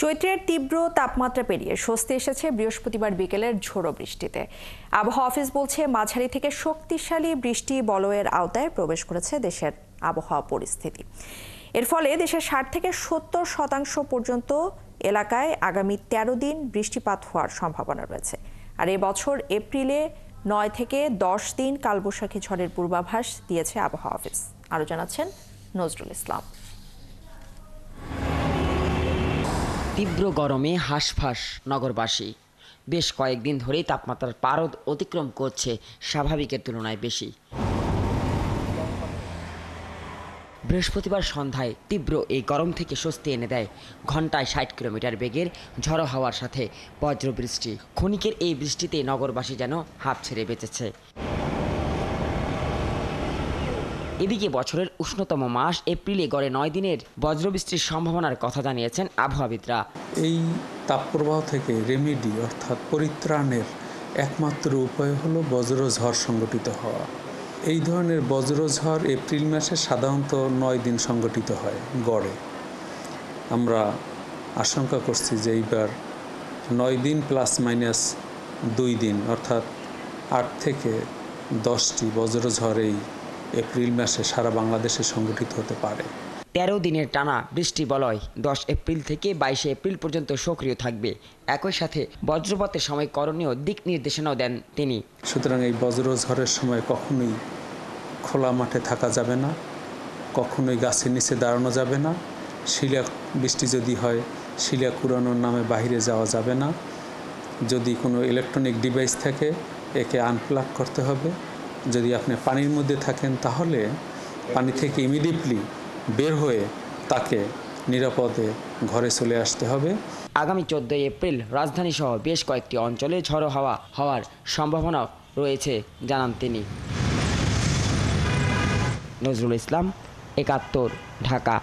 চৈত্রের তীব্র তাপমাত্রা পেরিয়ে স্বস্তি এসেছে বৃহস্পতিবার বিকেলের ঝোড়ো বৃষ্টিতে। আবহাওয়া অফিস বলছে, মাঝারি থেকে শক্তিশালী বৃষ্টি বলয়ের আওতায় প্রবেশ করেছে দেশের আবহাওয়া পরিস্থিতি। এর ফলে দেশের ৬০ থেকে ৭০% পর্যন্ত এলাকায় আগামী ১৩ দিন বৃষ্টিপাত হওয়ার সম্ভাবনা রয়েছে। আর এবছর এপ্রিলে ৯ থেকে ১০ দিন কালবৈশাখী ঝড়ের পূর্বাভাস দিয়েছে আবহাওয়া অফিস। আরও জানাচ্ছেন নজরুল ইসলাম। তীব্র গরমে হাঁসফাঁস নগরবাসী। বেশ কয়েকদিন ধরেই তাপমাত্রার পারদ অতিক্রম করছে স্বাভাবিকের তুলনায় বেশি। বৃহস্পতিবার সন্ধ্যায় তীব্র এই গরম থেকে স্বস্তি এনে দেয় ঘন্টায় ৬০ কিলোমিটার বেগের ঝড়ো হাওয়ার সাথে বজ্রবৃষ্টি। ক্ষণিকের এই বৃষ্টিতে নগরবাসী যেন হাঁপ ছেড়ে বেঁচেছে। এদিকে বছরের উষ্ণতম মাস এপ্রিলে গড়ে ৯ দিনের বজ্রবৃষ্টির সম্ভাবনার কথা জানিয়েছেন আবহাওয়াবিদরা। এই তাপপ্রবাহ থেকে রেমেডি অর্থাৎ পরিত্রাণের একমাত্র উপায় হলো বজ্রঝড় সংগঠিত হওয়া। এই ধরনের বজ্রঝড় এপ্রিল মাসে সাধারণত ৯ দিন সংগঠিত হয় গড়ে। আমরা আশঙ্কা করছি যে এইবার ৯ দিন +- 2 দিন অর্থাৎ ৮ থেকে ১০টি বজ্রঝড় এই এপ্রিল মাসে সারা বাংলাদেশে সংগঠিত হতে পারে। ১৩ দিনের টানা বৃষ্টি বলয় ১০ এপ্রিল থেকে ২২ এপ্রিল পর্যন্ত সক্রিয় থাকবে। একই সাথে বজ্রপাতের সময় করণীয় দিক নির্দেশনাও দেন তিনি। সুতরাং এই বজ্রঝড়ের সময় কখনোই খোলা মাঠে থাকা যাবে না, কখনোই গাছের নিচে দাঁড়ানো যাবে না, শিলা বৃষ্টি যদি হয় শিলা কুড়ানোর নামে বাইরে যাওয়া যাবে না। যদি কোনো ইলেকট্রনিক ডিভাইস থাকে একে আনপ্লাগ করতে হবে। যদি আপনি পানির মধ্যে থাকেন তাহলে পানি থেকে ইমিডিয়েটলি বের হয়ে তাকে নিরাপদে ঘরে চলে আসতে হবে। আগামী ১৪ এপ্রিল রাজধানী সহ বেশ কয়েকটি অঞ্চলে ঝড়ো হাওয়া হওয়ার সম্ভাবনা রয়েছে জানান তিনি। নজরুল ইসলাম, ৭১, ঢাকা।